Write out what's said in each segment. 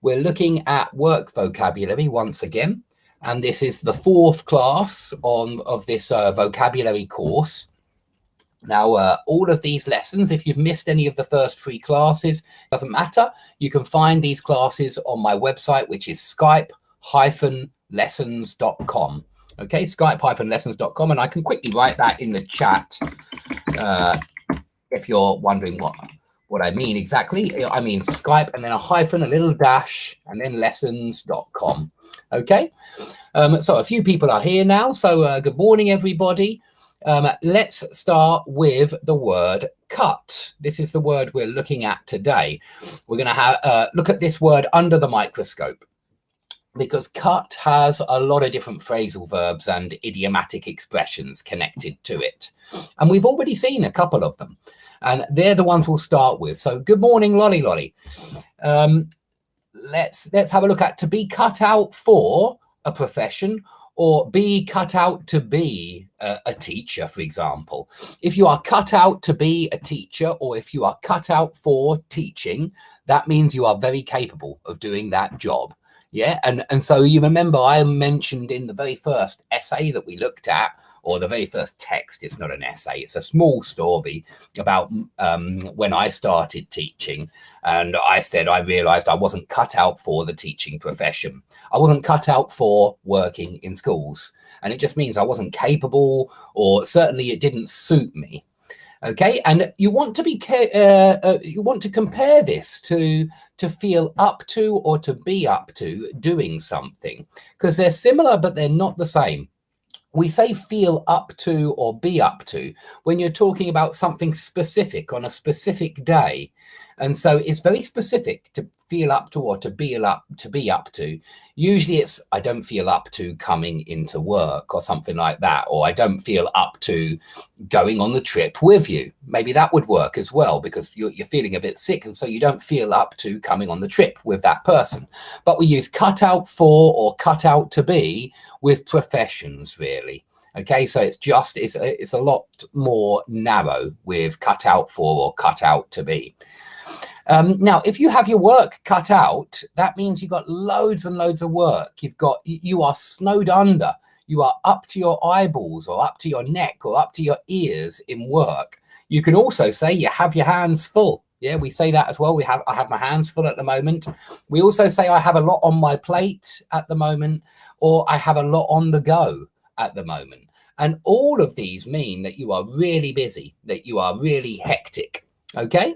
We're looking at work vocabulary once again, and this is the fourth class of this vocabulary course. Now, all of these lessons, if you've missed any of the first three classes, doesn't matter. You can find these classes on my website, which is skype-lessons.com. Okay, skype-lessons.com, and I can quickly write that in the chat if you're wondering what I mean exactly. I mean Skype and then a hyphen, a little dash, and then lessons.com. Okay, so a few people are here now. So good morning, everybody. Let's start with the word cut. This is the word we're looking at today. We're going to look at this word under the microscope, because cut has a lot of different phrasal verbs and idiomatic expressions connected to it. And we've already seen a couple of them, and they're the ones we'll start with. So good morning, Lolly Lolly. Let's have a look at to be cut out for a profession, or be cut out to be a teacher, for example. If you are cut out to be a teacher, or if you are cut out for teaching, that means you are very capable of doing that job. Yeah, and so you remember I mentioned in the very first essay that we looked at, or the very first text, it's not an essay, it's a small story about when I started teaching, and I said I realized I wasn't cut out for the teaching profession. I wasn't cut out for working in schools, and it just means I wasn't capable, or certainly it didn't suit me. Okay, and you want to be you want to compare this to feel up to, or to be up to doing something, because they're similar but they're not the same. We say feel up to or be up to when you're talking about something specific on a specific day. And so it's very specific to feel up to or to be up to. Usually it's I don't feel up to coming into work or something like that, or I don't feel up to going on the trip with you. Maybe that would work as well, because you're feeling a bit sick, and so you don't feel up to coming on the trip with that person. But we use cut out for or cut out to be with professions, really. Okay, so it's a lot more narrow with cut out for or cut out to be. Now, if you have your work cut out, that means you've got loads and loads of work. You are snowed under. You are up to your eyeballs, or up to your neck, or up to your ears in work. You can also say you have your hands full. Yeah, we say that as well. I have my hands full at the moment. We also say I have a lot on my plate at the moment, or I have a lot on the go at the moment. And all of these mean that you are really busy, that you are really hectic. Okay,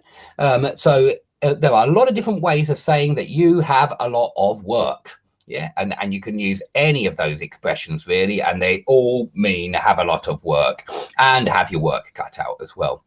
so there are a lot of different ways of saying that you have a lot of work. Yeah, and you can use any of those expressions really, and they all mean have a lot of work and have your work cut out as well.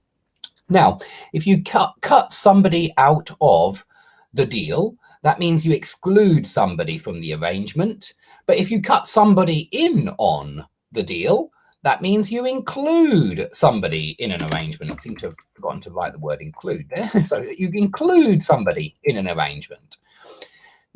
Now, if you cut somebody out of the deal, that means you exclude somebody from the arrangement. But if you cut somebody in on the deal, that means you include somebody in an arrangement. I seem to have forgotten to write the word include there. So you include somebody in an arrangement.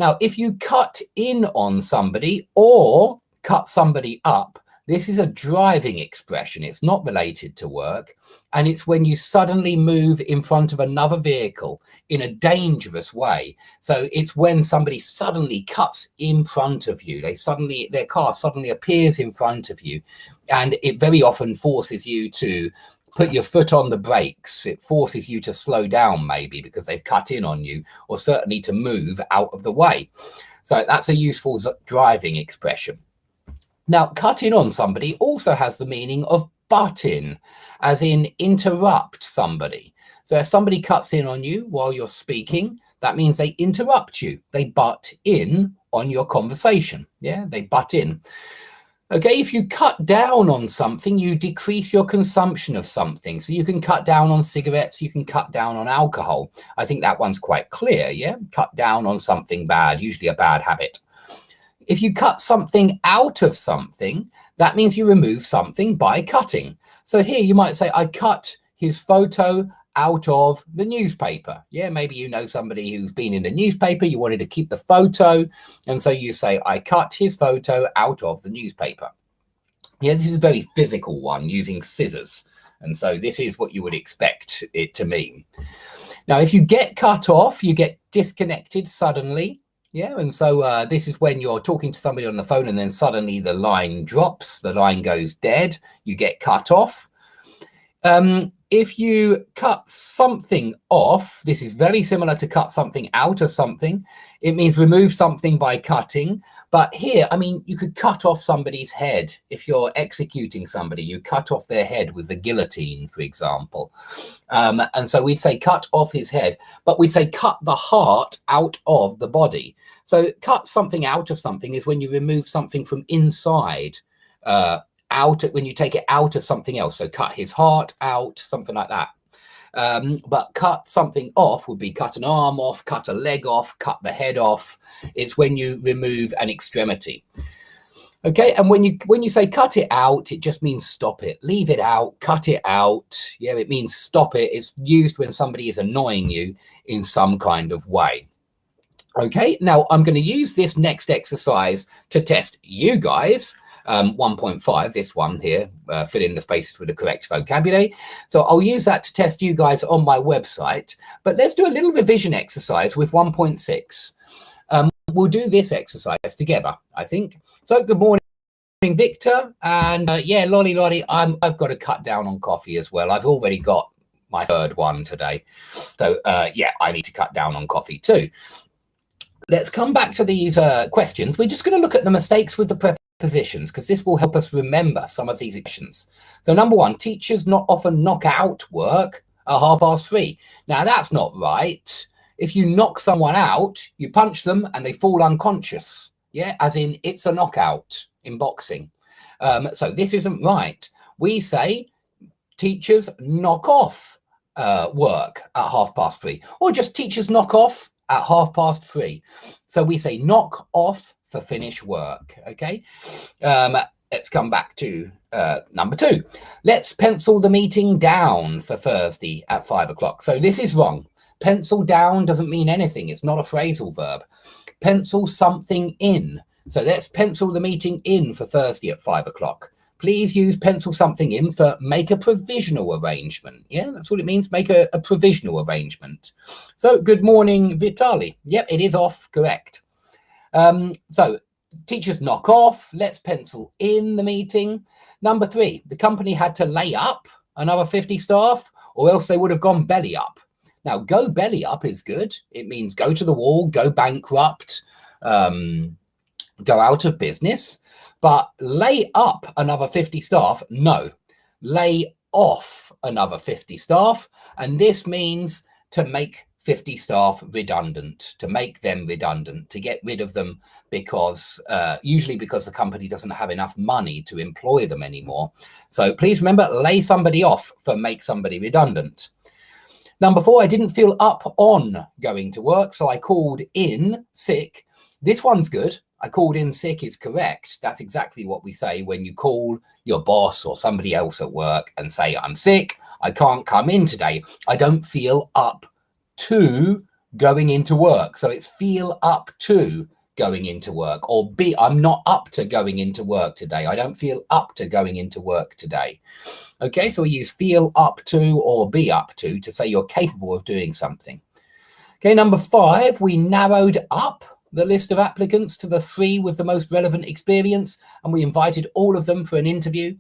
Now, if you cut in on somebody or cut somebody up, this is a driving expression. It's not related to work. And it's when you suddenly move in front of another vehicle in a dangerous way. So it's when somebody suddenly cuts in front of you. Their car suddenly appears in front of you. And it very often forces you to put your foot on the brakes. It forces you to slow down, maybe because they've cut in on you, or certainly to move out of the way. So that's a useful driving expression. Now, cut in on somebody also has the meaning of butt in, as in interrupt somebody. So if somebody cuts in on you while you're speaking, that means they interrupt you. They butt in on your conversation. Yeah, they butt in. Okay, if you cut down on something, you decrease your consumption of something. So you can cut down on cigarettes, you can cut down on alcohol. I think that one's quite clear, yeah? Cut down on something bad, usually a bad habit. If you cut something out of something, that means you remove something by cutting. So here you might say, I cut his photo out of the newspaper. Yeah, maybe you know somebody who's been in the newspaper, you wanted to keep the photo, and so you say, I cut his photo out of the newspaper. Yeah, this is a very physical one, using scissors. And so this is what you would expect it to mean. Now, if you get cut off, you get disconnected suddenly. Yeah, and so this is when you're talking to somebody on the phone and then suddenly the line drops, the line goes dead, you get cut off. If you cut something off, this is very similar to cut something out of something. It means remove something by cutting. But here, I mean, you could cut off somebody's head. If you're executing somebody, you cut off their head with the guillotine, for example. And so we'd say cut off his head, but we'd say cut the heart out of the body. So cut something out of something is when you remove something from inside, when you take it out of something else. So cut his heart out, something like that. But cut something off would be cut an arm off, cut a leg off, cut the head off. It's when you remove an extremity. Okay, and when you say cut it out, it just means stop it, leave it out, cut it out. Yeah, it means stop it. It's used when somebody is annoying you in some kind of way. Okay, now I'm going to use this next exercise to test you guys. 1.5, this one here, fill in the spaces with the correct vocabulary. So I'll use that to test you guys on my website. But let's do a little revision exercise with 1.6. We'll do this exercise together, I think. So good morning, Victor. And yeah, Lolly, I've got to cut down on coffee as well. I've already got my third one today. So yeah, I need to cut down on coffee too. Let's come back to these questions. We're just going to look at the mistakes with the prepositions because this will help us remember some of these actions. So number one, teachers not often knock out work at 3:30. Now that's not right. If you knock someone out, you punch them and they fall unconscious. Yeah, as in it's a knockout in boxing. So this isn't right. We say teachers knock off work at 3:30, or just teachers knock off at 3:30. So we say knock off for finish work. Okay, let's come back to number two. Let's pencil the meeting down for Thursday at 5 o'clock. So this is wrong. Pencil down doesn't mean anything. It's not a phrasal verb. Pencil something in. So let's pencil the meeting in for Thursday at 5 o'clock. Please use pencil something in for make a provisional arrangement. Yeah, that's what it means, make a provisional arrangement. So good morning, Vitali. Yep, it is off, correct. So teachers knock off, let's pencil in the meeting. Number three, the company had to lay up another 50 staff or else they would have gone belly up. Now, go belly up is good. It means go to the wall, go bankrupt, go out of business. But lay up another 50 staff, no. Lay off another 50 staff. And this means to make 50 staff redundant, to make them redundant, to get rid of them because usually because the company doesn't have enough money to employ them anymore. So please remember, lay somebody off for make somebody redundant. Number four, I didn't feel up on going to work, so I called in sick. This one's good. I called in sick is correct. That's exactly what we say when you call your boss or somebody else at work and say, I'm sick, I can't come in today. I don't feel up to going into work. So it's feel up to going into work, or I'm not up to going into work today. I don't feel up to going into work today. Okay, so we use feel up to or be up to say you're capable of doing something. Okay, number five, we narrowed up the list of applicants to the 3 with the most relevant experience, and we invited all of them for an interview.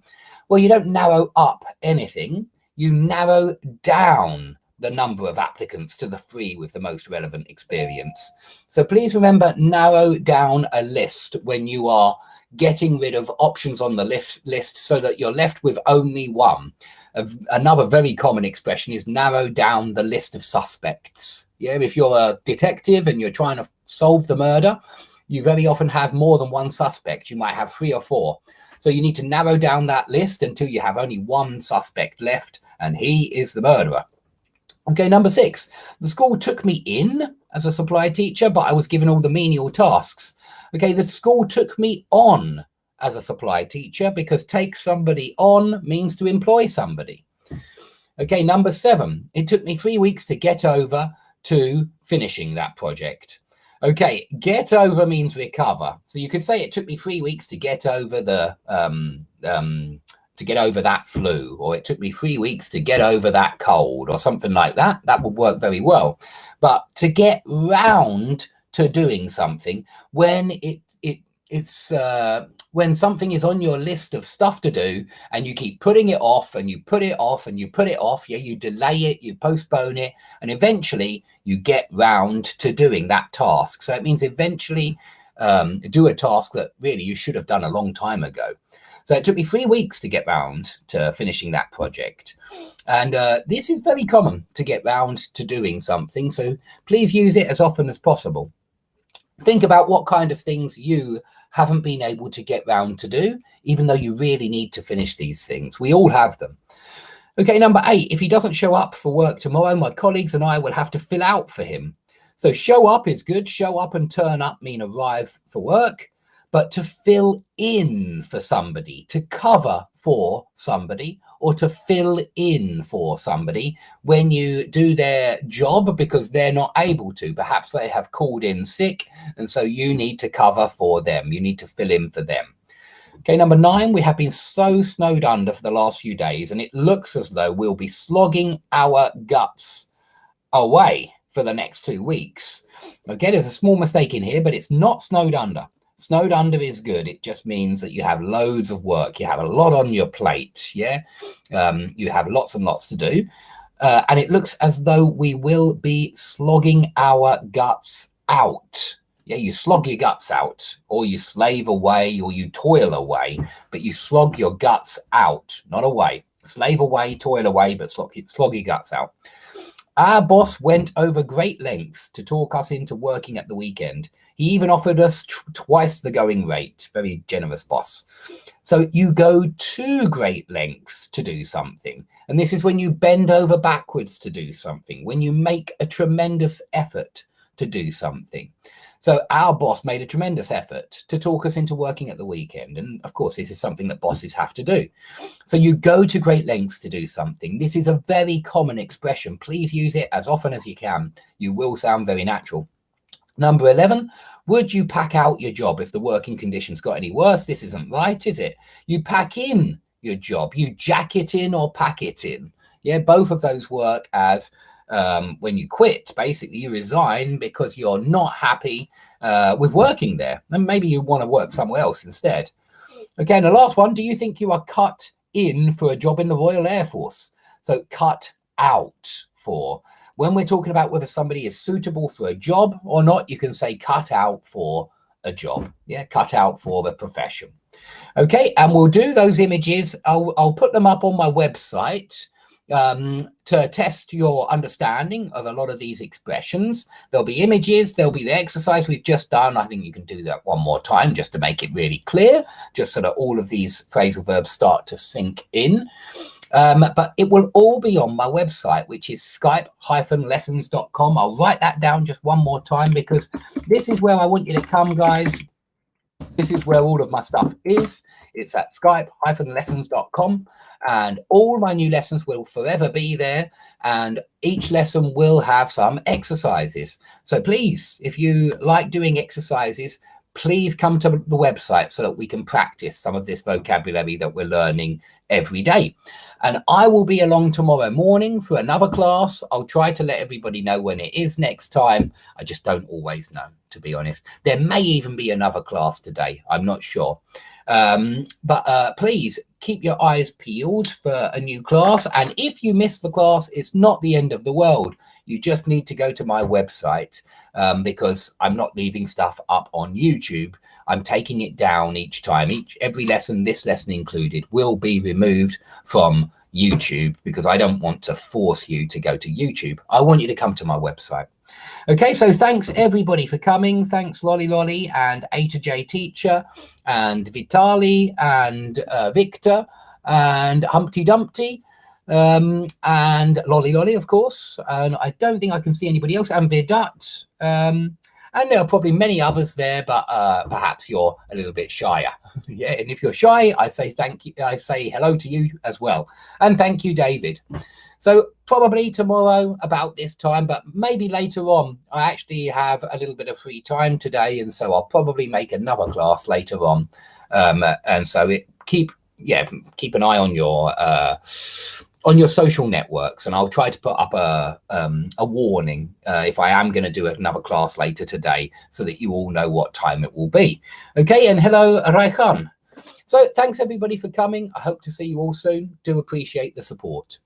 Well, you don't narrow up anything. You narrow down the number of applicants to the 3 with the most relevant experience. So please remember, narrow down a list when you are getting rid of options on the list so that you're left with only one. Another very common expression is narrow down the list of suspects. Yeah, if you're a detective and you're trying to solve the murder, you very often have more than one suspect. You might have 3 or 4. So you need to narrow down that list until you have only one suspect left, and he is the murderer. Okay, number 6, the school took me in as a supply teacher, but I was given all the menial tasks. Okay, the school took me on as a supply teacher because take somebody on means to employ somebody. Okay, number 7, it took me 3 weeks to get over to finishing that project. Okay, get over means recover. So you could say it took me 3 weeks to get over the to get over that flu, or it took me 3 weeks to get over that cold, or something like that. That would work very well. But to get round to doing something, when when something is on your list of stuff to do and you keep putting it off and you put it off and you put it off, yeah, you delay it, you postpone it, and eventually you get round to doing that task. So it means eventually do a task that really you should have done a long time ago. So it took me 3 weeks to get round to finishing that project. And this is very common, to get round to doing something. So please use it as often as possible. Think about what kind of things you haven't been able to get round to do, even though you really need to finish these things. We all have them. Okay, number 8, if he doesn't show up for work tomorrow, my colleagues and I will have to fill out for him. So show up is good. Show up and turn up mean arrive for work. But to fill in for somebody, to cover for somebody, or to fill in for somebody when you do their job because they're not able to. Perhaps they have called in sick, and so you need to cover for them. You need to fill in for them. Okay, number 9, we have been so snowed under for the last few days, and it looks as though we'll be slogging our guts away for the next 2 weeks. Okay, there's a small mistake in here, but it's not snowed under. Snowed under is good. It just means that you have loads of work. You have a lot on your plate. Yeah, you have lots and lots to do. And it looks as though we will be slogging our guts out. Yeah, you slog your guts out, or you slave away, or you toil away, but you slog your guts out, not away. Slave away, toil away, but slog your guts out. Our boss went over great lengths to talk us into working at the weekend. He even offered us twice the going rate. Very generous boss. So you go to great lengths to do something. And this is when you bend over backwards to do something, when you make a tremendous effort to do something. So our boss made a tremendous effort to talk us into working at the weekend. And of course, this is something that bosses have to do. So you go to great lengths to do something. This is a very common expression. Please use it as often as you can. You will sound very natural. Number 11, would you pack out your job if the working conditions got any worse? This isn't right, is it? You pack in your job. You jack it in or pack it in. Yeah, both of those work as when you quit. Basically, you resign because you're not happy with working there. And maybe you want to work somewhere else instead. Okay, and the last one, do you think you are cut in for a job in the Royal Air Force? So cut out for. When we're talking about whether somebody is suitable for a job or not, you can say cut out for a job. Yeah, cut out for the profession. Okay, and we'll do those images. I'll put them up on my website to test your understanding of a lot of these expressions. There'll be images, there'll be the exercise we've just done. I think you can do that one more time just to make it really clear, just so that all of these phrasal verbs start to sink in. But it will all be on my website, which is skype-lessons.com. I'll write that down just one more time because this is where I want you to come, guys. This is where all of my stuff is. It's at skype-lessons.com, and all my new lessons will forever be there, and each lesson will have some exercises. So please, if you like doing exercises, please come to the website so that we can practice some of this vocabulary that we're learning every day. And I will be along tomorrow morning for another class. I'll try to let everybody know when it is next time. I just don't always know, to be honest. There may even be another class today. I'm not sure. But please keep your eyes peeled for a new class. And if you miss the class, it's not the end of the world. You just need to go to my website because I'm not leaving stuff up on YouTube. I'm taking it down each time. Every lesson, this lesson included, will be removed from YouTube because I don't want to force you to go to YouTube. I want you to come to my website. Okay, so thanks everybody for coming. Thanks Lolly Lolly and A to J Teacher and Vitali and Victor and Humpty Dumpty and Lolly Lolly, of course. And I don't think I can see anybody else. And Vidat. And there are probably many others there, but perhaps you're a little bit shyer. Yeah, and if you're shy, I say thank you. I say hello to you as well. And thank you, David. So probably tomorrow about this time, but maybe later on. I actually have a little bit of free time today, and so I'll probably make another class later on. And so keep yeah, keep an eye on your social networks, and I'll try to put up a warning if I am going to do another class later today, so that you all know what time it will be. Okay, and hello, Raihan. So thanks everybody for coming. I hope to see you all soon. Do appreciate the support.